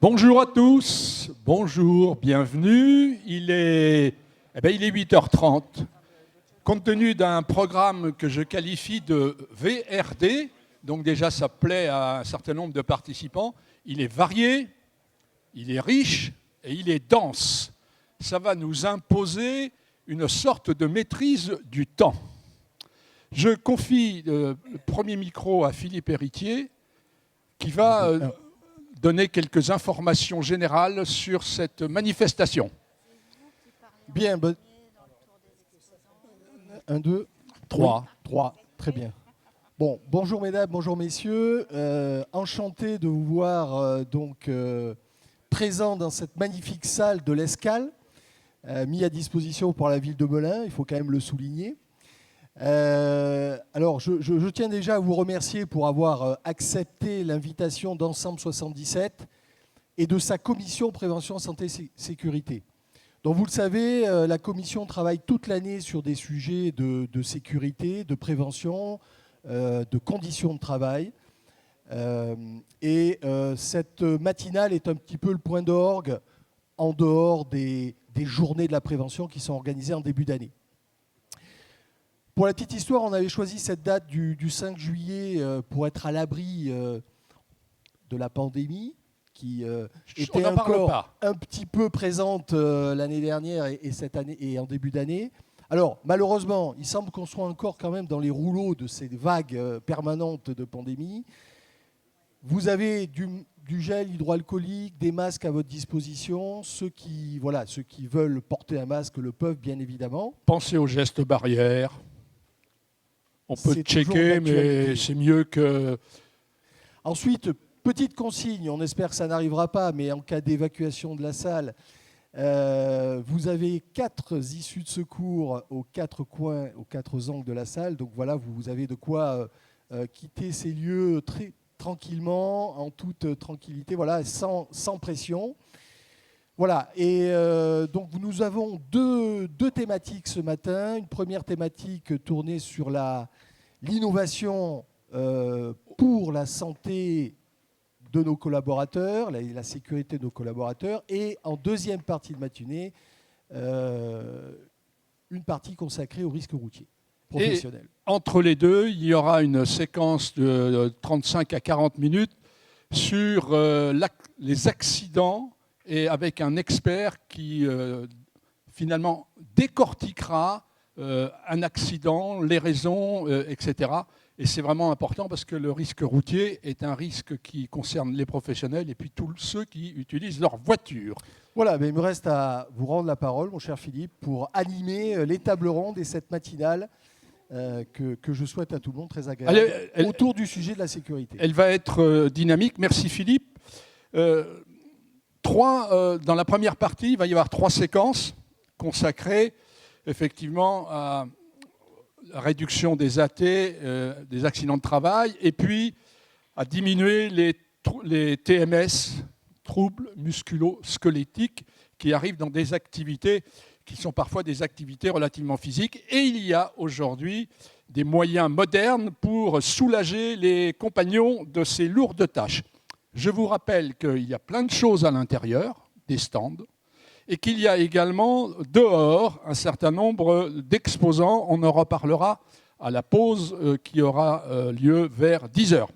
Bonjour à tous, bonjour, bienvenue. Il est 8h30. Compte tenu d'un programme que je qualifie de VRD, donc déjà ça plaît à un certain nombre de participants, il est varié, il est riche et il est dense. Ça va nous imposer une sorte de maîtrise du temps. Je confie le premier micro à Philippe Héritier, qui va donner quelques informations générales sur cette manifestation. Bien, 1, 2, 3, très bien. Bon, bonjour mesdames, bonjour messieurs, enchanté de vous voir présents dans cette magnifique salle de l'Escale, mis à disposition pour la ville de Melun, il faut quand même le souligner. Alors, je tiens déjà à vous remercier pour avoir accepté l'invitation d'Ensemble 77 et de sa commission prévention santé sécurité. Donc, vous le savez, la commission travaille toute l'année sur des sujets de sécurité, de prévention, de conditions de travail. Cette matinale est un petit peu le point d'orgue en dehors des journées de la prévention qui sont organisées en début d'année. Pour la petite histoire, on avait choisi cette date du 5 juillet pour être à l'abri de la pandémie qui était encore un petit peu présente l'année dernière et cette année et en début d'année. Alors, malheureusement, il semble qu'on soit encore quand même dans les rouleaux de ces vagues permanentes de pandémie. Vous avez du gel hydroalcoolique, des masques à votre disposition. Ceux qui veulent porter un masque le peuvent, bien évidemment. Pensez aux gestes barrières. On peut checker, mais c'est mieux que... Ensuite, petite consigne, on espère que ça n'arrivera pas, mais en cas d'évacuation de la salle, vous avez 4 issues de secours aux 4 coins, aux 4 angles de la salle. Donc voilà, vous avez de quoi quitter ces lieux très tranquillement, en toute tranquillité, voilà, sans pression. Voilà, et donc nous avons deux thématiques ce matin. Une première thématique tournée sur l'innovation pour la santé de nos collaborateurs, la sécurité de nos collaborateurs, et en deuxième partie de matinée, une partie consacrée au risque routier professionnel. Et entre les deux, il y aura une séquence de 35 à 40 minutes sur les accidents, et avec un expert qui finalement décortiquera un accident, les raisons, etc. Et c'est vraiment important parce que le risque routier est un risque qui concerne les professionnels et puis tous ceux qui utilisent leur voiture. Voilà, mais il me reste à vous rendre la parole, mon cher Philippe, pour animer les tables rondes et cette matinale que je souhaite à tout le monde très agréable autour du sujet de la sécurité. Elle va être dynamique. Merci Philippe. Dans la première partie, il va y avoir 3 séquences consacrées effectivement à la réduction des AT, des accidents de travail, et puis à diminuer les TMS, troubles musculo-squelettiques, qui arrivent dans des activités qui sont parfois des activités relativement physiques. Et il y a aujourd'hui des moyens modernes pour soulager les compagnons de ces lourdes tâches. Je vous rappelle qu'il y a plein de choses à l'intérieur, des stands, et qu'il y a également dehors un certain nombre d'exposants. On en reparlera à la pause qui aura lieu vers 10h.